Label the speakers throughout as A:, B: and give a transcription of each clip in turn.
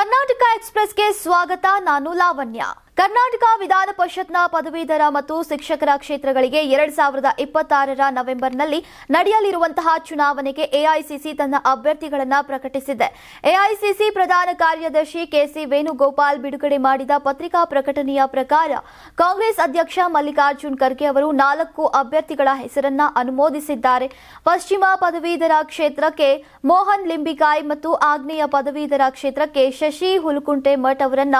A: ಕರ್ನಾಟಕ ಎಕ್ಸ್‌ಪ್ರೆಸ್‌ಗೆ ಸ್ವಾಗತ. ನಾನು ಲಾವಣ್ಯ. ಕರ್ನಾಟಕ ವಿಧಾನ ಪರಿಷತ್ನ ಪದವೀಧರ ಮತ್ತು ಶಿಕ್ಷಕರ ಕ್ಷೇತ್ರಗಳಿಗೆ 2026ರ ನವೆಂಬರ್ನಲ್ಲಿ ನಡೆಯಲಿರುವಂತಹ ಚುನಾವಣೆಗೆ ಎಐಸಿಸಿ ತನ್ನ ಅಭ್ಯರ್ಥಿಗಳನ್ನು ಪ್ರಕಟಿಸಿದೆ. ಎಐಸಿಸಿ ಪ್ರಧಾನ ಕಾರ್ಯದರ್ಶಿ ಕೆಸಿ ವೇಣುಗೋಪಾಲ್ ಬಿಡುಗಡೆ ಮಾಡಿದ ಪತ್ರಿಕಾ ಪ್ರಕಟಣೆಯ ಪ್ರಕಾರ ಕಾಂಗ್ರೆಸ್ ಅಧ್ಯಕ್ಷ ಮಲ್ಲಿಕಾರ್ಜುನ್ ಖರ್ಗೆ ಅವರು 4 ಅಭ್ಯರ್ಥಿಗಳ ಹೆಸರನ್ನ ಅನುಮೋದಿಸಿದ್ದಾರೆ. ಪಶ್ಚಿಮ ಪದವೀಧರ ಕ್ಷೇತ್ರಕ್ಕೆ ಮೋಹನ್ ಲಿಂಬಿಕಾಯ್ ಮತ್ತು ಆಗ್ನೇಯ ಪದವೀಧರ ಕ್ಷೇತ್ರಕ್ಕೆ ಶಶಿ ಹುಲಕುಂಟೆ ಮಠ್ ಅವರನ್ನ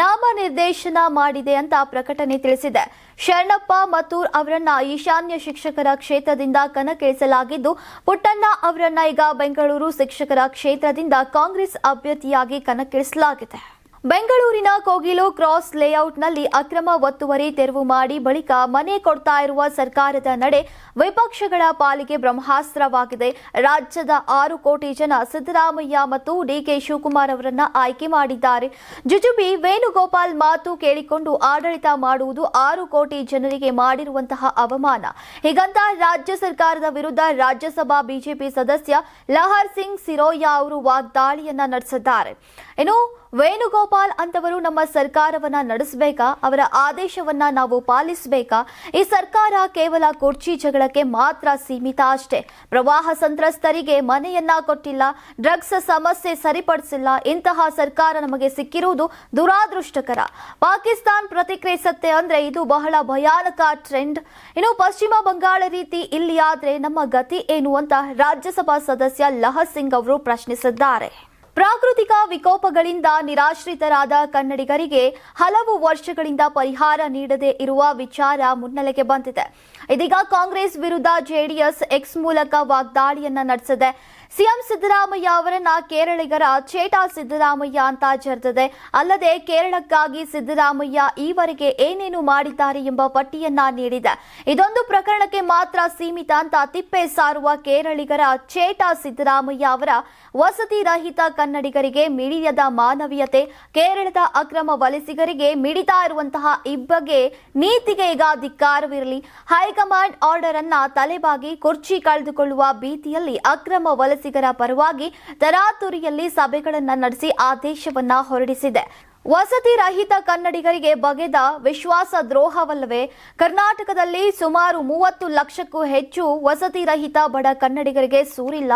A: ನಾಮನಿರ್ದೇಶನ ಮಾಡಿದೆ ಅಂತ ಪ್ರಕಟಣೆ ತಿಳಿಸಿದೆ. ಶರಣಪ್ಪ ಮತ್ತೂರ್ ಅವರನ್ನ ಈಶಾನ್ಯ ಶಿಕ್ಷಕರ ಕ್ಷೇತ್ರದಿಂದ ಕಣಕ್ಕಿಳಿಸಲಾಗಿದ್ದು, ಪುಟ್ಟಣ್ಣ ಅವರನ್ನ ಈಗ ಬೆಂಗಳೂರು ಶಿಕ್ಷಕರ ಕ್ಷೇತ್ರದಿಂದ ಕಾಂಗ್ರೆಸ್ ಅಭ್ಯರ್ಥಿಯಾಗಿ ಕಣಕ್ಕಿಳಿಸಲಾಗಿದೆ. ಬೆಂಗಳೂರಿನ ಕೋಗಿಲು ಕ್ರಾಸ್ ಲೇಔಟ್ನಲ್ಲಿ ಅಕ್ರಮ ಒತ್ತುವರಿ ತೆರವು ಮಾಡಿ ಬಳಿಕ ಮನೆ ಕೊಡ್ತಾ ಇರುವ ಸರ್ಕಾರದ ನಡೆ ವಿಪಕ್ಷಗಳ ಪಾಲಿಗೆ ಬ್ರಹ್ಮಾಸ್ತ್ರವಾಗಿದೆ. ರಾಜ್ಯದ 6 ಕೋಟಿ ಜನ ಸಿದ್ದರಾಮಯ್ಯ ಮತ್ತು ಡಿಕೆ ಶಿವಕುಮಾರ್ ಅವರನ್ನ ಆಯ್ಕೆ ಮಾಡಿದ್ದಾರೆ. ಜುಜುಬಿ ವೇಣುಗೋಪಾಲ್ ಮಾತು ಕೇಳಿಕೊಂಡು ಆಡಳಿತ ಮಾಡುವುದು 6 ಕೋಟಿ ಜನರಿಗೆ ಮಾಡಿರುವಂತಹ ಅವಮಾನ. ಹೀಗಂತ ರಾಜ್ಯ ಸರ್ಕಾರದ ವಿರುದ್ಧ ರಾಜ್ಯಸಭಾ ಬಿಜೆಪಿ ಸದಸ್ಯ ಲಹರ್ ಸಿಂಗ್ ಸಿರೋಯಾ ಅವರು ವಾಗ್ದಾಳಿಯನ್ನ ನಡೆಸಿದ್ದಾರೆ. ಇನ್ನು ವೇಣುಗೋಪಾಲ್ ಅಂತವರು ನಮ್ಮ ಸರ್ಕಾರವನ್ನ ನಡೆಸಬೇಕಾ? ಅವರ ಆದೇಶವನ್ನ ನಾವು ಪಾಲಿಸಬೇಕಾ? ಈ ಸರ್ಕಾರ ಕೇವಲ ಕುರ್ಚಿ ಜಗಳಕ್ಕೆ ಮಾತ್ರ ಸೀಮಿತ ಅಷ್ಟೇ. ಪ್ರವಾಹ ಸಂತ್ರಸ್ತರಿಗೆ ಮನೆಯನ್ನ ಕೊಟ್ಟಿಲ್ಲ, ಡ್ರಗ್ಸ್ ಸಮಸ್ಯೆ ಸರಿಪಡಿಸಿಲ್ಲ. ಇಂತಹ ಸರ್ಕಾರ ನಮಗೆ ಸಿಕ್ಕಿರುವುದು ದುರಾದೃಷ್ಟಕರ. ಪಾಕಿಸ್ತಾನ್ ಪ್ರತಿಕ್ರಿಯಿಸುತ್ತೆ ಅಂದ್ರೆ ಇದು ಬಹಳ ಭಯಾನಕ ಟ್ರೆಂಡ್. ಇನ್ನು ಪಶ್ಚಿಮ ಬಂಗಾಳ ರೀತಿ ಇಲ್ಲಿ ಆದ್ರೆ ನಮ್ಮ ಗತಿ ಏನು ಅಂತ ರಾಜ್ಯಸಭಾ ಸದಸ್ಯ ಲಹರ್ ಸಿಂಗ್ ಅವರು ಪ್ರಶ್ನಿಸಿದ್ದಾರೆ. ಪ್ರಾಕೃತಿಕ ವಿಕೋಪಗಳಿಂದ ನಿರಾಶ್ರಿತರಾದ ಕನ್ನಡಿಗರಿಗೆ ಹಲವು ವರ್ಷಗಳಿಂದ ಪರಿಹಾರ ನೀಡದೇ ಇರುವ ವಿಚಾರ ಮುನ್ನೆಲೆಗೆ ಬಂದಿದೆ. ಇದೀಗ ಕಾಂಗ್ರೆಸ್ ವಿರುದ್ಧ ಜೆಡಿಎಸ್ ಎಕ್ಸ್ ಮೂಲಕ ವಾಗ್ದಾಳಿಯನ್ನ ನಡೆಸಿದೆ. ಸಿಎಂ ಸಿದ್ದರಾಮಯ್ಯ ಅವರನ್ನ ಕೇರಳಿಗರ ಚೇಟಾ ಸಿದ್ದರಾಮಯ್ಯ ಅಂತ ಜರಿದಿದೆ. ಅಲ್ಲದೆ ಕೇರಳಕ್ಕಾಗಿ ಸಿದ್ದರಾಮಯ್ಯ ಈವರೆಗೆ ಏನೇನು ಮಾಡಿದ್ದಾರೆ ಎಂಬ ಪಟ್ಟಿಯನ್ನ ನೀಡಿದೆ. ಇದೊಂದು ಪ್ರಕರಣಕ್ಕೆ ಮಾತ್ರ ಸೀಮಿತ ಅಂತ ತಿಪ್ಪೆ ಸಾರುವ ಕೇರಳಿಗರ ಚೇಟಾ ಸಿದ್ದರಾಮಯ್ಯ ಅವರ ವಸತಿ ರಹಿತ ಕನ್ನಡಿಗರಿಗೆ ಮಿಡಿಯದ ಮಾನವೀಯತೆ, ಕೇರಳದ ಅಕ್ರಮ ವಲಸಿಗರಿಗೆ ಮಿಡಿತಾ ಇರುವಂತಹ ಇಬ್ಬಗೆ ನೀತಿಗೆ ಈಗ ಧಿಕ್ಕಾರವಿರಲಿ. ಹೈಕಮಾಂಡ್ ಆರ್ಡರ್ ಅನ್ನ ತಲೆಬಾಗಿ ಕುರ್ಚಿ ಕಳೆದುಕೊಳ್ಳುವ ಭೀತಿಯಲ್ಲಿ ಅಕ್ರಮ ವಲಸಿಗರ ಪರವಾಗಿ ತರಾತುರಿಯಲ್ಲಿ ಸಭೆಗಳನ್ನ ನಡೆಸಿ ಆದೇಶವನ್ನ ಹೊರಡಿಸಿದೆ. ವಸತಿ ರಹಿತ ಕನ್ನಡಿಗರಿಗೆ ಬಗೆದ ವಿಶ್ವಾಸ ದ್ರೋಹವಲ್ಲವೇ? ಕರ್ನಾಟಕದಲ್ಲಿ ಸುಮಾರು 30 ಲಕ್ಷಕ್ಕೂ ಹೆಚ್ಚು ವಸತಿ ರಹಿತ ಬಡ ಕನ್ನಡಿಗರಿಗೆ ಸೂರಿಲ್ಲ.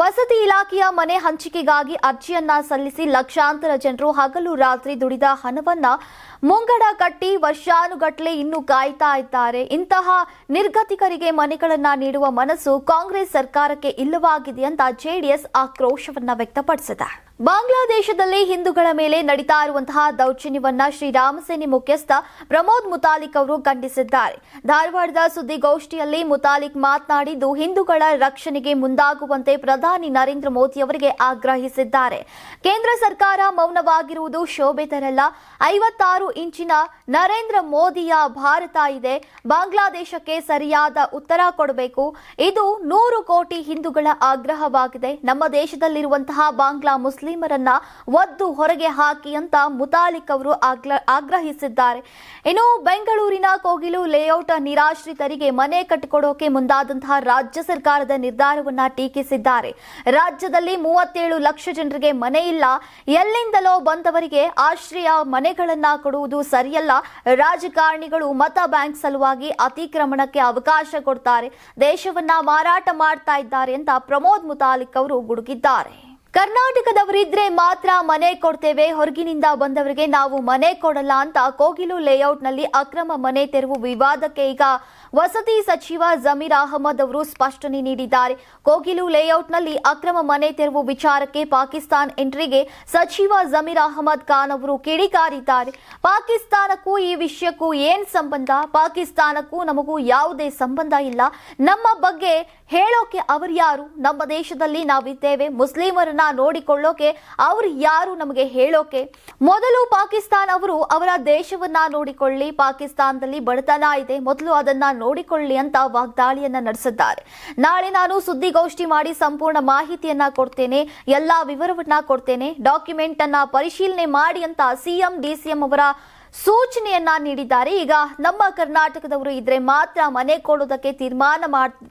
A: ವಸತಿ ಇಲಾಖೆಯ ಮನೆ ಹಂಚಿಕೆಗಾಗಿ ಅರ್ಜಿಯನ್ನ ಸಲ್ಲಿಸಿ ಲಕ್ಷಾಂತರ ಜನರು ಹಗಲು ರಾತ್ರಿ ದುಡಿದ ಹಣವನ್ನ ಮುಂಗಡ ಕಟ್ಟಿ ವರ್ಷಾನುಗಟ್ಟಲೆ ಇನ್ನೂ ಕಾಯ್ತಾ ಇದ್ದಾರೆ. ಇಂತಹ ನಿರ್ಗತಿಕರಿಗೆ ಮನೆಗಳನ್ನ ನೀಡುವ ಮನಸ್ಸು ಕಾಂಗ್ರೆಸ್ ಸರ್ಕಾರಕ್ಕೆ ಇಲ್ಲವಾಗಿದೆ ಅಂತ ಜೆಡಿಎಸ್ ಆಕ್ರೋಶವನ್ನ ವ್ಯಕ್ತಪಡಿಸಿದೆ. ಬಾಂಗ್ಲಾದೇಶದಲ್ಲಿ ಹಿಂದೂಗಳ ಮೇಲೆ ನಡೀತಾ ಇರುವಂತಹ ದೌರ್ಜನ್ಯವನ್ನ ಶ್ರೀರಾಮ ಸೇನೆ ಮುಖ್ಯಸ್ಥ ಪ್ರಮೋದ್ ಮುತಾಲಿಕ್ ಅವರು ಖಂಡಿಸಿದ್ದಾರೆ. ಧಾರವಾಡದ ಸುದ್ದಿಗೋಷ್ಠಿಯಲ್ಲಿ ಮುತಾಲಿಕ್ ಮಾತನಾಡಿದ್ದು, ಹಿಂದೂಗಳ ರಕ್ಷಣೆಗೆ ಮುಂದಾಗುವಂತೆ ಪ್ರಧಾನಿ ನರೇಂದ್ರ ಮೋದಿ ಅವರಿಗೆ ಆಗ್ರಹಿಸಿದ್ದಾರೆ. ಕೇಂದ್ರ ಸರ್ಕಾರ ಮೌನವಾಗಿರುವುದು ಶೋಭೆ ತರಲ್ಲ. 56 ಇಂಚಿನ ನರೇಂದ್ರ ಮೋದಿಯ ಭಾರತ ಇದೆ. ಬಾಂಗ್ಲಾದೇಶಕ್ಕೆ ಸರಿಯಾದ ಉತ್ತರ ಕೊಡಬೇಕು. ಇದು 100 ಕೋಟಿ ಹಿಂದೂಗಳ ಆಗ್ರಹವಾಗಿದೆ. ನಮ್ಮ ದೇಶದಲ್ಲಿರುವಂತಹ ಬಾಂಗ್ಲಾ ಮುಸ್ಲಿಮರನ್ನ ಒದ್ದು ಹೊರಗೆ ಹಾಕಿ ಅಂತ ಮುತಾಲಿಕ್ ಅವರು ಆಗ್ರಹಿಸಿದ್ದಾರೆ. ಇನ್ನು ಬೆಂಗಳೂರಿನ ಕೋಗಿಲು ಲೇಔಟ್ ನಿರಾಶ್ರಿತರಿಗೆ ಮನೆ ಕಟ್ಟಿಕೊಡೋಕೆ ಮುಂದಾದಂತಹ ರಾಜ್ಯ ಸರ್ಕಾರದ ನಿರ್ಧಾರವನ್ನ ಟೀಕಿಸಿದ್ದಾರೆ. ರಾಜ್ಯದಲ್ಲಿ 37 ಲಕ್ಷ ಜನರಿಗೆ ಮನೆ ಇಲ್ಲ. ಎಲ್ಲಿಂದಲೋ ಬಂದವರಿಗೆ ಆಶ್ರಯ ಮನೆಗಳನ್ನ ಕೊಡುವುದು ಸರಿಯಲ್ಲ. ರಾಜಕಾರಣಿಗಳು ಮತ ಬ್ಯಾಂಕ್ ಸಲುವಾಗಿ ಅತಿಕ್ರಮಣಕ್ಕೆ ಅವಕಾಶ ಕೊಡ್ತಾರೆ, ದೇಶವನ್ನ ಮಾರಾಟ ಮಾಡ್ತಾ ಇದ್ದಾರೆ ಅಂತ ಪ್ರಮೋದ್ ಮುತಾಲಿಕ್ ಅವರು ಗುಡುಗಿದ್ದಾರೆ. ಕರ್ನಾಟಕದವರಿದ್ರೆ ಮಾತ್ರ ಮನೆ ಕೊಡ್ತೇವೆ, ಹೊರಗಿನಿಂದ ಬಂದವರಿಗೆ ನಾವು ಮನೆ ಕೊಡಲ್ಲ ಅಂತ ಕೋಗಿಲು ಲೇಔಟ್ನಲ್ಲಿ ಅಕ್ರಮ ಮನೆ ತೆರವು ವಿವಾದಕ್ಕೆ ಈಗ ವಸತಿ ಸಚಿವ ಜಮೀರ್ ಅಹಮದ್ ಅವರು ಸ್ಪಷ್ಟನೆ ನೀಡಿದ್ದಾರೆ. ಕೋಗಿಲು ಲೇಔಟ್ನಲ್ಲಿ ಅಕ್ರಮ ಮನೆ ತೆರವು ವಿಚಾರಕ್ಕೆ ಪಾಕಿಸ್ತಾನ್ ಎಂಟ್ರಿಗೆ ಸಚಿವ ಜಮೀರ್ ಅಹಮದ್ ಖಾನ್ ಅವರು ಕಿಡಿಕಾರಿದ್ದಾರೆ. ಪಾಕಿಸ್ತಾನಕ್ಕೂ ಈ ವಿಷಯಕ್ಕೂ ಏನ್ ಸಂಬಂಧ? ಪಾಕಿಸ್ತಾನಕ್ಕೂ ನಮಗೂ ಯಾವುದೇ ಸಂಬಂಧ ಇಲ್ಲ. ನಮ್ಮ ಬಗ್ಗೆ ಹೇಳೋಕೆ ಅವರು ಯಾರು? ನಮ್ಮ ದೇಶದಲ್ಲಿ ನಾವಿದ್ದೇವೆ. ಮುಸ್ಲಿಮರನ್ನ ನೋಡಿಕೊಳ್ಳೋಕೆ ಅವರು ಯಾರು ನಮಗೆ ಹೇಳೋಕೆ? ಮೊದಲು ಪಾಕಿಸ್ತಾನ ಅವರು ಅವರ ದೇಶವನ್ನ ನೋಡಿಕೊಳ್ಳಿ. ಪಾಕಿಸ್ತಾನದಲ್ಲಿ ಬಡತನ ಇದೆ, ಮೊದಲು ಅದನ್ನ ನೋಡಿಕೊಳ್ಳಿ ಅಂತ ವಾಗ್ದಾಳಿಯನ್ನ ನಡೆಸಿದ್ದಾರೆ. ನಾಳೆ ನಾನು ಸುದ್ದಿಗೋಷ್ಠಿ ಮಾಡಿ ಸಂಪೂರ್ಣ ಮಾಹಿತಿಯನ್ನ ಕೊಡ್ತೇನೆ, ಎಲ್ಲಾ ವಿವರವನ್ನ ಕೊಡ್ತೇನೆ, ಡಾಕ್ಯುಮೆಂಟ್ ಅನ್ನ ಪರಿಶೀಲನೆ ಮಾಡಿ ಅಂತ ಸಿಎಂ ಡಿಸಿಎಂ ಅವರ ಸೂಚನೆಯನ್ನ ನೀಡಿದ್ದಾರೆ. ಈಗ ನಮ್ಮ ಕರ್ನಾಟಕದವರು ಇದ್ರೆ ಮಾತ್ರ ಮನೆ ಕೊಡೋದಕ್ಕೆ ತೀರ್ಮಾನ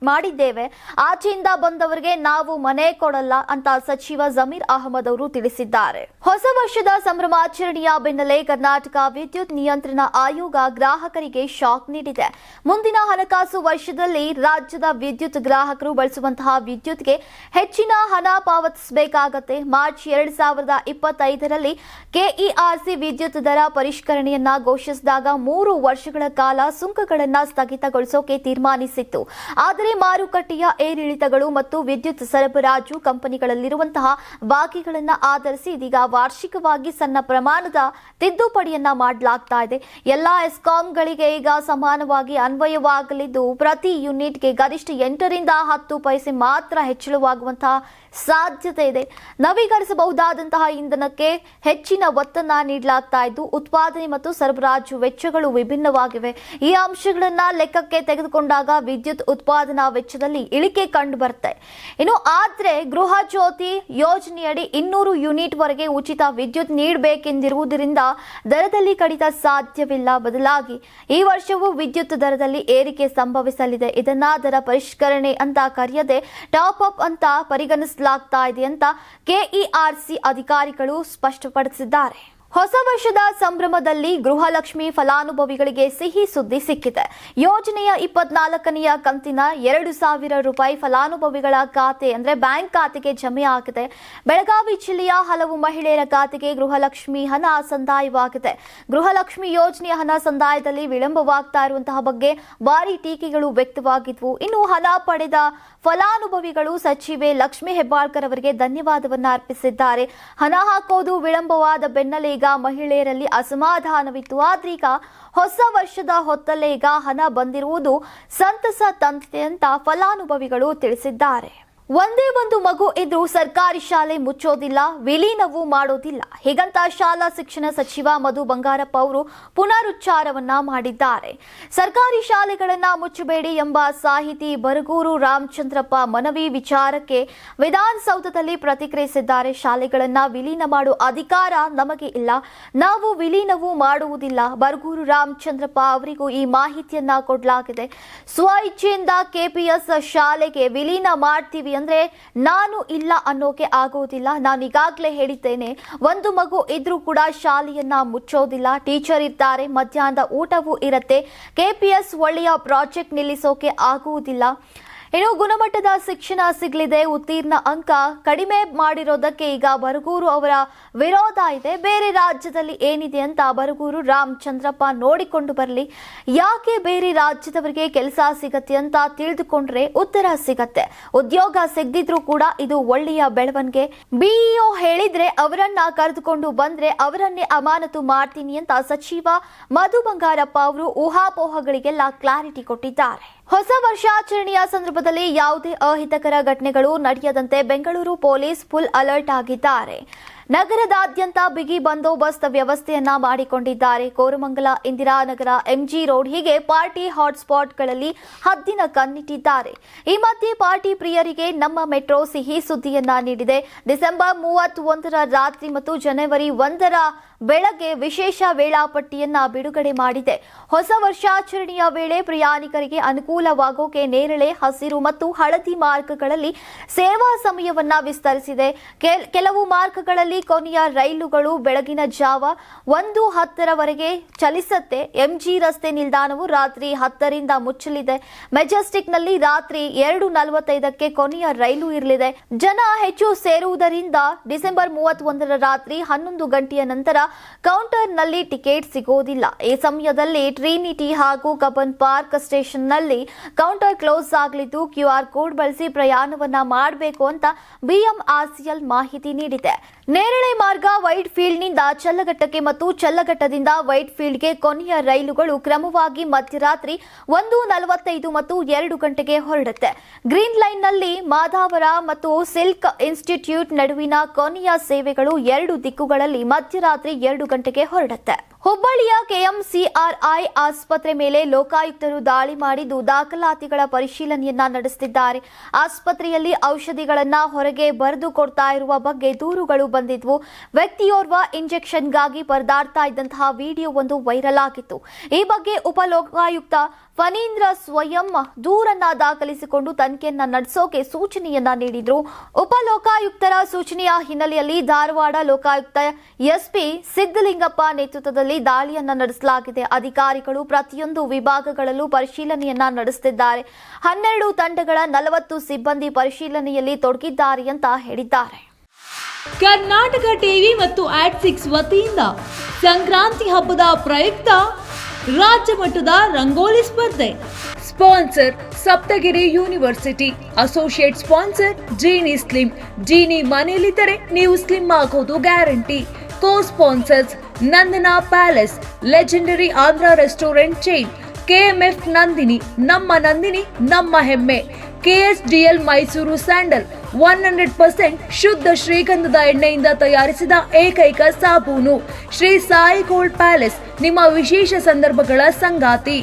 A: ಮಾಡಿದ್ದೇವೆ. ಆಚೆಯಿಂದ ಬಂದವರಿಗೆ ನಾವು ಮನೆ ಕೊಡಲ್ಲ ಅಂತ ಸಚಿವ ಜಮೀರ್ ಅಹಮದ್ ಅವರು ತಿಳಿಸಿದ್ದಾರೆ. ಹೊಸ ವರ್ಷದ ಸಂಭ್ರಮಾಚರಣೆಯ ಬೆನ್ನಲ್ಲೇ ಕರ್ನಾಟಕ ವಿದ್ಯುತ್ ನಿಯಂತ್ರಣ ಆಯೋಗ ಗ್ರಾಹಕರಿಗೆ ಶಾಕ್ ನೀಡಿದೆ. ಮುಂದಿನ ಹಣಕಾಸು ವರ್ಷದಲ್ಲಿ ರಾಜ್ಯದ ವಿದ್ಯುತ್ ಗ್ರಾಹಕರು ಬಳಸುವಂತಹ ವಿದ್ಯುತ್ಗೆ ಹೆಚ್ಚಿನ ಹಣ ಪಾವತಿಸಬೇಕಾಗತ್ತೆ. ಮಾರ್ಚ್ 2025ರಲ್ಲಿ ಕೆಇಆರ್ಸಿ ವಿದ್ಯುತ್ ದರ ಪರಿಷ್ಕರಣೆಯನ್ನ ಘೋಷಿಸಿದಾಗ 3 ವರ್ಷಗಳ ಕಾಲ ಸುಂಕಗಳನ್ನ ಸ್ಥಗಿತಗೊಳಿಸೋಕೆ ತೀರ್ಮಾನಿಸಿತ್ತು. ಆದರೆ ಮಾರುಕಟ್ಟೆಯ ಏರಿಳಿತಗಳು ಮತ್ತು ವಿದ್ಯುತ್ ಸರಬರಾಜು ಕಂಪನಿಗಳಲ್ಲಿರುವಂತಹ ಬಾಕಿಗಳನ್ನ ಆಧರಿಸಿ ಇದೀಗ ವಾರ್ಷಿಕವಾಗಿ ಸಣ್ಣ ಪ್ರಮಾಣದ ತಿದ್ದುಪಡಿಯನ್ನ ಮಾಡಲಾಗ್ತಾ ಇದೆ. ಎಲ್ಲಾ ಎಸ್ಕಾಂಗಳಿಗೆ ಈಗ ಸಮಾನವಾಗಿ ಅನ್ವಯವಾಗಲಿದ್ದು ಪ್ರತಿ ಯೂನಿಟ್ಗೆ ಗರಿಷ್ಠ 8 ರಿಂದ 10 ಪೈಸೆ ಮಾತ್ರ ಹೆಚ್ಚಳವಾಗುವಂತಹ ಸಾಧ್ಯತೆ ಇದೆ. ನವೀಕರಿಸಬಹುದಾದಂತಹ ಇಂಧನಕ್ಕೆ ಹೆಚ್ಚಿನ ಒತ್ತನ್ನ ನೀಡಲಾಗ್ತಾ ಇದ್ದು ಉತ್ಪಾದನೆ ಮತ್ತು ಸರಬರಾಜು ವೆಚ್ಚಗಳು ವಿಭಿನ್ನವಾಗಿವೆ. ಈ ಅಂಶಗಳನ್ನ ಲೆಕ್ಕಕ್ಕೆ ತೆಗೆದುಕೊಂಡಾಗ ವಿದ್ಯುತ್ ಉತ್ಪಾದನಾ ವೆಚ್ಚದಲ್ಲಿ ಇಳಿಕೆ ಕಂಡು ಬರುತ್ತೆ. ಇನ್ನು ಆದ್ರೆ ಗೃಹ ಜ್ಯೋತಿ ಯೋಜನೆಯಡಿ 200 ಯೂನಿಟ್ ವರೆಗೆ ಉಚಿತ ವಿದ್ಯುತ್ ನೀಡಬೇಕೆಂದಿರುವುದರಿಂದ ದರದಲ್ಲಿ ಕಡಿತ ಸಾಧ್ಯವಿಲ್ಲ. ಬದಲಾಗಿ ಈ ವರ್ಷವೂ ವಿದ್ಯುತ್ ದರದಲ್ಲಿ ಏರಿಕೆ ಸಂಭವಿಸಲಿದೆ. ಇದನ್ನ ದರ ಪರಿಷ್ಕರಣೆ ಅಂತ ಕರೆಯದೆ ಟಾಪ್ ಅಪ್ ಅಂತ ಪರಿಗಣಿಸಲಾಗ್ತಾ ಇದೆ ಅಂತ ಕೆಇಆರ್ಸಿ ಅಧಿಕಾರಿಗಳು ಸ್ಪಷ್ಟಪಡಿಸಿದ್ದಾರೆ. ಹೊಸ ವರ್ಷದ ಸಂಭ್ರಮದಲ್ಲಿ ಗೃಹಲಕ್ಷ್ಮಿ ಫಲಾನುಭವಿಗಳಿಗೆ ಸಿಹಿ ಸುದ್ದಿ ಸಿಕ್ಕಿದೆ. ಯೋಜನೆಯ 24ನೆಯ ಕಂತಿನ 2,000 ರೂಪಾಯಿ ಫಲಾನುಭವಿಗಳ ಖಾತೆ ಅಂದ್ರೆ ಬ್ಯಾಂಕ್ ಖಾತೆಗೆ ಜಮೆ ಆಗಿದೆ. ಬೆಳಗಾವಿ ಜಿಲ್ಲೆಯ ಹಲವು ಮಹಿಳೆಯರ ಖಾತೆಗೆ ಗೃಹಲಕ್ಷ್ಮಿ ಹಣ ಸಂದಾಯವಾಗಿದೆ. ಗೃಹಲಕ್ಷ್ಮಿ ಯೋಜನೆಯ ಹಣ ಸಂದಾಯದಲ್ಲಿ ವಿಳಂಬವಾಗ್ತಾ ಇರುವಂತಹ ಬಗ್ಗೆ ಭಾರಿ ಟೀಕೆಗಳು ವ್ಯಕ್ತವಾಗಿದ್ವು. ಇನ್ನು ಹಣ ಪಡೆದ ಫಲಾನುಭವಿಗಳು ಸಚಿವೆ ಲಕ್ಷ್ಮಿ ಹೆಬ್ಬಾಳ್ಕರ್ ಅವರಿಗೆ ಧನ್ಯವಾದವನ್ನ ಅರ್ಪಿಸಿದ್ದಾರೆ. ಹಣ ಹಾಕೋದು ವಿಳಂಬವಾದ ಬೆನ್ನಲ್ಲೇ ಈಗ ಮಹಿಳೆಯರಲ್ಲಿ ಅಸಮಾಧಾನವಿತ್ತು. ಆದ್ರೀಗ ಹೊಸ ವರ್ಷದ ಹೊತ್ತಲ್ಲೇ ಈಗ ಹಣ ಬಂದಿರುವುದು ಸಂತಸ ತಂದಿದೆ ಅಂತ ಫಲಾನುಭವಿಗಳು ತಿಳಿಸಿದ್ದಾರೆ. ಒಂದೇ ಒಂದು ಮಗು ಇದ್ರೂ ಸರ್ಕಾರಿ ಶಾಲೆ ಮುಚ್ಚೋದಿಲ್ಲ, ವಿಲೀನವೂ ಮಾಡೋದಿಲ್ಲ. ಹೀಗಂತ ಶಾಲಾ ಶಿಕ್ಷಣ ಸಚಿವ ಮಧು ಬಂಗಾರಪ್ಪ ಅವರು ಪುನರುಚ್ಚಾರವನ್ನ ಮಾಡಿದ್ದಾರೆ. ಸರ್ಕಾರಿ ಶಾಲೆಗಳನ್ನ ಮುಚ್ಚಬೇಡಿ ಎಂಬ ಸಾಹಿತಿ ಬರಗೂರು ರಾಮಚಂದ್ರಪ್ಪ ಮನವಿ ವಿಚಾರಕ್ಕೆ ವಿಧಾನಸೌಧದಲ್ಲಿ ಪ್ರತಿಕ್ರಿಯಿಸಿದ್ದಾರೆ. ಶಾಲೆಗಳನ್ನ ವಿಲೀನ ಮಾಡುವ ಅಧಿಕಾರ ನಮಗೆ ಇಲ್ಲ, ನಾವು ವಿಲೀನವೂ ಮಾಡುವುದಿಲ್ಲ. ಬರಗೂರು ರಾಮಚಂದ್ರಪ್ಪ ಅವರಿಗೂ ಈ ಮಾಹಿತಿಯನ್ನ ಕೊಡಲಾಗಿದೆ. ಸ್ವ ಇಚ್ಛೆಯಿಂದ ಕೆಪಿಎಸ್ ಶಾಲೆಗೆ ವಿಲೀನ ಮಾಡ್ತೀವಿ ಅಂದ್ರೆ ನಾನು ಇಲ್ಲ ಅನ್ನೋಕೆ ಆಗೋದಿಲ್ಲ. ನಾನು ಈಗಾಗಲೇ ಹೇಳಿದ್ದೇನೆ, ಒಂದು ಮಗು ಇದ್ರೂ ಕೂಡ ಶಾಲೆಯನ್ನ ಮುಚ್ಚೋದಿಲ್ಲ. ಟೀಚರ್ ಇರ್ತಾರೆ, ಮಧ್ಯಾಹ್ನದ ಊಟವೂ ಇರುತ್ತೆ. ಕೆಪಿಎಸ್ ಒಳ್ಳೆಯ ಪ್ರಾಜೆಕ್ಟ್ ನಿಲ್ಲಿಸೋಕೆ ಆಗುವುದಿಲ್ಲ. ಇನ್ನು ಗುಣಮಟ್ಟದ ಶಿಕ್ಷಣ ಸಿಗಲಿದೆ. ಉತ್ತೀರ್ಣ ಅಂಕ ಕಡಿಮೆ ಮಾಡಿರೋದಕ್ಕೆ ಈಗ ಬರಗೂರು ಅವರ ವಿರೋಧ ಇದೆ. ಬೇರೆ ರಾಜ್ಯದಲ್ಲಿ ಏನಿದೆ ಅಂತ ಬರಗೂರು ರಾಮಚಂದ್ರಪ್ಪ ನೋಡಿಕೊಂಡು ಬರಲಿ. ಯಾಕೆ ಬೇರೆ ರಾಜ್ಯದವರಿಗೆ ಕೆಲಸ ಸಿಗತ್ತೆ ಅಂತ ತಿಳಿದುಕೊಂಡ್ರೆ ಉತ್ತರ ಸಿಗತ್ತೆ. ಉದ್ಯೋಗ ಸಿಗದಿದ್ರೂ ಕೂಡ ಇದು ಒಳ್ಳೆಯ ಬೆಳವಣಿಗೆ. ಬಿಇಒ ಹೇಳಿದ್ರೆ ಅವರನ್ನ ಕರೆದುಕೊಂಡು ಬಂದ್ರೆ ಅವರನ್ನೇ ಅಮಾನತು ಮಾಡ್ತೀನಿ ಅಂತ ಸಚಿವ ಮಧು ಬಂಗಾರಪ್ಪ ಅವರು ಊಹಾಪೋಹಗಳಿಗೆಲ್ಲ ಕ್ಲಾರಿಟಿ ಕೊಟ್ಟಿದ್ದಾರೆ. ಹೊಸ ವರ್ಷಾಚರಣೆಯ ಸಂದರ್ಭದಲ್ಲಿ ಯಾವುದೇ ಅಹಿತಕರ ಘಟನೆಗಳು ನಡೆಯದಂತೆ ಬೆಂಗಳೂರು ಪೊಲೀಸ್ ಫುಲ್ ಅಲರ್ಟ್ ಆಗಿದ್ದಾರೆ. ನಗರದಾದ್ಯಂತ ಬಿಗಿ ಬಂದೋಬಸ್ತ್ ವ್ಯವಸ್ಥೆಯನ್ನ ಮಾಡಿಕೊಂಡಿದ್ದಾರೆ. ಕೋರಮಂಗಲ, ಇಂದಿರಾನಗರ, ಎಂಜಿ ರೋಡ್ ಹೀಗೆ ಪಾರ್ಟಿ ಹಾಟ್ಸ್ಪಾಟ್ಗಳಲ್ಲಿ ಹದ್ದಿನ ಕಣ್ಣಿಟ್ಟಿದ್ದಾರೆ. ಈ ಮಧ್ಯೆ ಪಾರ್ಟಿ ಪ್ರಿಯರಿಗೆ ನಮ್ಮ ಮೆಟ್ರೋ ಸಿಹಿ ಸುದ್ದಿಯನ್ನ ನೀಡಿದೆ. ಡಿಸೆಂಬರ್ 31ರ ರಾತ್ರಿ ಮತ್ತು ಜನವರಿ 1ರ ಬೆಳಗ್ಗೆ ವಿಶೇಷ ವೇಳಾಪಟ್ಟಿಯನ್ನ ಬಿಡುಗಡೆ ಮಾಡಿದೆ. ಹೊಸ ವರ್ಷಾಚರಣೆಯ ವೇಳೆ ಪ್ರಯಾಣಿಕರಿಗೆ ಅನುಕೂಲವಾಗೋಕೆ ನೇರಳೆ, ಹಸಿರು ಮತ್ತು ಹಳದಿ ಮಾರ್ಗಗಳಲ್ಲಿ ಸೇವಾ ಸಮಯವನ್ನ ವಿಸ್ತರಿಸಿದೆ. ಕೆಲವು ಮಾರ್ಗಗಳಲ್ಲಿ ಕೊನೆಯ ರೈಲುಗಳು ಬೆಳಗಿನ ಜಾವ 1:10ರವರೆಗೆ ಚಲಿಸುತ್ತೆ. ಎಂಜಿ ರಸ್ತೆ ನಿಲ್ದಾಣವು ರಾತ್ರಿ 10ರಿಂದ ಮುಚ್ಚಲಿದೆ. ಮೆಜೆಸ್ಟಿಕ್ನಲ್ಲಿ ರಾತ್ರಿ 2:45ಕ್ಕೆ ಕೊನೆಯ ರೈಲು ಇರಲಿದೆ. ಜನ ಹೆಚ್ಚು ಸೇರುವುದರಿಂದ ಡಿಸೆಂಬರ್ 31ರ ರಾತ್ರಿ 11 ಗಂಟೆಯ ನಂತರ ಕೌಂಟರ್ನಲ್ಲಿ ಟಿಕೆಟ್ ಸಿಗೋದಿಲ್ಲ. ಈ ಸಮಯದಲ್ಲಿ ಟ್ರಿನಿಟಿ ಹಾಗೂ ಕಬ್ಬನ್ ಪಾರ್ಕ್ ಸ್ಟೇಷನ್ನಲ್ಲಿ ಕೌಂಟರ್ ಕ್ಲೋಸ್ ಆಗಲಿದ್ದು QR ಕೋಡ್ ಬಳಸಿ ಪ್ರಯಾಣವನ್ನ ಮಾಡಬೇಕು ಅಂತ ಬಿಎಂಆರ್ಸಿಎಲ್ ಮಾಹಿತಿ ನೀಡಿದೆ. ನೇರಳೆ ಮಾರ್ಗ ವೈಟ್ ಫೀಲ್ಡ್ನಿಂದ ಚಲ್ಲಘಟ್ಟಕ್ಕೆ ಮತ್ತು ಚಲ್ಲಘಟ್ಟದಿಂದ ವೈಟ್ ಫೀಲ್ಡ್ಗೆ ಕೊನೆಯ ರೈಲುಗಳು ಕ್ರಮವಾಗಿ ಮಧ್ಯರಾತ್ರಿ 1:45 ಮತ್ತು 2 ಗಂಟೆಗೆ ಹೊರಡುತ್ತೆ. ಗ್ರೀನ್ ಲೈನ್ನಲ್ಲಿ ಮಾದಾವರ ಮತ್ತು ಸಿಲ್ಕ್ ಇನ್ಸ್ಟಿಟ್ಯೂಟ್ ನಡುವಿನ ಕೊನೆಯ ಸೇವೆಗಳು 2 ದಿಕ್ಕುಗಳಲ್ಲಿ ಮಧ್ಯರಾತ್ರಿ 2 ಗಂಟೆಗೆ ಹೊರಡುತ್ತೆ. ಹುಬ್ಬಳ್ಳಿಯ ಕೆಎಂಸಿಆರ್ಐ ಆಸ್ಪತ್ರೆ ಮೇಲೆ ಲೋಕಾಯುಕ್ತರು ದಾಳಿ ಮಾಡಿದ್ದು ದಾಖಲಾತಿಗಳ ಪರಿಶೀಲನೆಯನ್ನ ನಡೆಸುತ್ತಿದ್ದಾರೆ. ಆಸ್ಪತ್ರೆಯಲ್ಲಿ ಔಷಧಿಗಳನ್ನ ಹೊರಗೆ ಬರೆದು ಕೊಡ್ತಾ ಇರುವ ಬಗ್ಗೆ ದೂರುಗಳು ಬಂದಿದ್ವು. ವ್ಯಕ್ತಿಯೋರ್ವ ಇಂಜೆಕ್ಷನ್ಗಾಗಿ ಪರದಾಡ್ತಾ ಇದ್ದಂತಹ ವಿಡಿಯೋ ಒಂದು ವೈರಲ್ ಆಗಿತ್ತು. ಈ ಬಗ್ಗೆ ಉಪಲೋಕಾಯುಕ್ತ ಫಣೀಂದ್ರ ಸ್ವಯಂ ದೂರನ್ನ ದಾಖಲಿಸಿಕೊಂಡು ತನಿಖೆಯನ್ನ ನಡೆಸೋಕೆ ಸೂಚನೆಯನ್ನ ನೀಡಿದ್ರು. ಉಪಲೋಕಾಯುಕ್ತರ ಸೂಚನೆಯ ಹಿನ್ನೆಲೆಯಲ್ಲಿ ಧಾರವಾಡ ಲೋಕಾಯುಕ್ತ ಎಸ್ಪಿ ಸಿದ್ದಲಿಂಗಪ್ಪ ನೇತೃತ್ವದಲ್ಲಿ ದಾಳಿಯನ್ನ ನಡೆಸಲಾಗಿದೆ. ಅಧಿಕಾರಿಗಳು ಪ್ರತಿಯೊಂದು ವಿಭಾಗಗಳಲ್ಲೂ ಪರಿಶೀಲನೆಯನ್ನ ನಡೆಸುತ್ತಿದ್ದಾರೆ. 12 ತಂಡಗಳ 40 ಸಿಬ್ಬಂದಿ ಪರಿಶೀಲನೆಯಲ್ಲಿ ತೊಡಗಿದ್ದಾರೆ ಅಂತ ಹೇಳಿದ್ದಾರೆ.
B: ಕರ್ನಾಟಕ ಟಿವಿ ಮತ್ತು ಆಟ್6 ವತಿಯಿಂದ ಸಂಕ್ರಾಂತಿ ಹಬ್ಬದ ಪ್ರಯುಕ್ತ ರಾಜ್ಯ ಮಟ್ಟದ ರಂಗೋಲಿ ಸ್ಪರ್ಧೆ. Sponsor Saptagiri university. Associate sponsor Jeeni slim. Jeeni ಮನೆಯಲ್ಲಿದ್ದರೆ ನೀವು ಸ್ಲಿಮ್ ಆಗೋದು guarantee. Co sponsors Nandana palace, legendary Andhra restaurant chain, KMF Nandini, ನಮ್ಮ ಹೆಮ್ಮೆ, ಕೆಎಸ್ಡಿಎಲ್ ಮೈಸೂರು ಸ್ಯಾಂಡಲ್ 100% ಶುದ್ಧ ಶ್ರೀಗಂಧದ ಎಣ್ಣೆಯಿಂದ ತಯಾರಿಸಿದ ಏಕೈಕ ಸಾಬೂನು. ಶ್ರೀ ಸಾಯಿ ಗೋಲ್ಡ್ ಪ್ಯಾಲೇಸ್, ನಿಮ್ಮ ವಿಶೇಷ ಸಂದರ್ಭಗಳ ಸಂಗಾತಿ.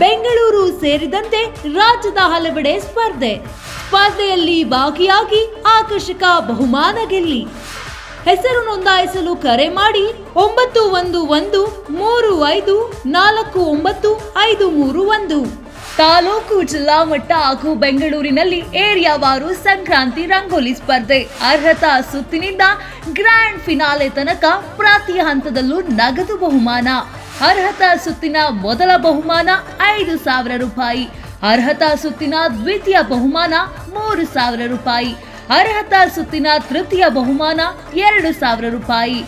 B: ಬೆಂಗಳೂರು ಸೇರಿದಂತೆ ರಾಜ್ಯದ ಹಲವೆಡೆ ಸ್ಪರ್ಧೆಯಲ್ಲಿ ಭಾಗಿಯಾಗಿ ಆಕರ್ಷಕ ಬಹುಮಾನ ಗೆಲ್ಲಿ. ಹೆಸರು ನೋಂದಾಯಿಸಲು ಕರೆ ಮಾಡಿ 9113549531. ತಾಲೂಕು, ಜಿಲ್ಲಾ ಮಟ್ಟ ಹಾಗೂ ಬೆಂಗಳೂರಿನಲ್ಲಿ ಏರಿಯಾವಾರು ಸಂಕ್ರಾಂತಿ ರಂಗೋಲಿ ಸ್ಪರ್ಧೆ. ಅರ್ಹತಾ ಸುತ್ತಿನಿಂದ ಗ್ರ್ಯಾಂಡ್ ಫಿನಾಲೆ ತನಕ ಪ್ರತಿ ಹಂತದಲ್ಲೂ ನಗದು ಬಹುಮಾನ. ಅರ್ಹತಾ ಸುತ್ತಿನ ಮೊದಲ ಬಹುಮಾನ 5,000 ರೂಪಾಯಿ. ಅರ್ಹತಾ ಸುತ್ತಿನ ದ್ವಿತೀಯ ಬಹುಮಾನ 3,000 ರೂಪಾಯಿ. ಅರ್ಹತಾ ಸುತ್ತಿನ ತೃತೀಯ ಬಹುಮಾನ 2,000 ರೂಪಾಯಿ.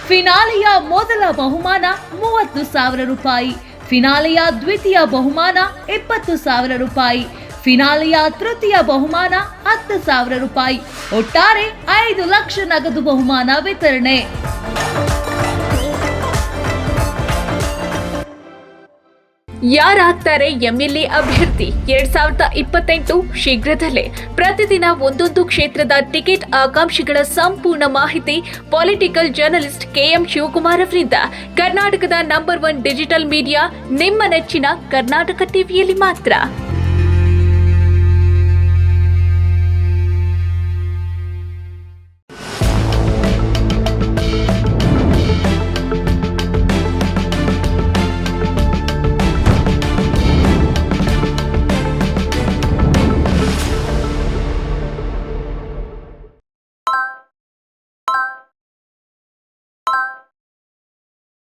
B: ಫಿನಾಲೆಯ ಮೊದಲ ಬಹುಮಾನ 30,000 ರೂಪಾಯಿ. ಫಿನಾಲೆಯ ದ್ವಿತೀಯ ಬಹುಮಾನ 20,000 ರೂಪಾಯಿ. ಫಿನಾಲೆಯ ತೃತೀಯ ಬಹುಮಾನ 10,000 ರೂಪಾಯಿ. ಒಟ್ಟಾರೆ 5 ಲಕ್ಷ ನಗದು ಬಹುಮಾನ ವಿತರಣೆ.
C: ಯಾರಾಗ್ತಾರೆ ಎಂಎಲ್ಎ ಅಭ್ಯರ್ಥಿ 2028 ಶೀಘ್ರದಲ್ಲೇ. ಪ್ರತಿದಿನ ಒಂದೊಂದು ಕ್ಷೇತ್ರದ ಟಿಕೆಟ್ ಆಕಾಂಕ್ಷಿಗಳ ಸಂಪೂರ್ಣ ಮಾಹಿತಿ ಪೊಲಿಟಿಕಲ್ ಜರ್ನಲಿಸ್ಟ್ ಕೆಎಂ ಶಿವಕುಮಾರ್ ಅವರಿಂದ. ಕರ್ನಾಟಕದ ನಂಬರ್ 1 ಡಿಜಿಟಲ್ ಮೀಡಿಯಾ ನಿಮ್ಮ ನೆಚ್ಚಿನ ಕರ್ನಾಟಕ ಟಿವಿಯಲ್ಲಿ ಮಾತ್ರ.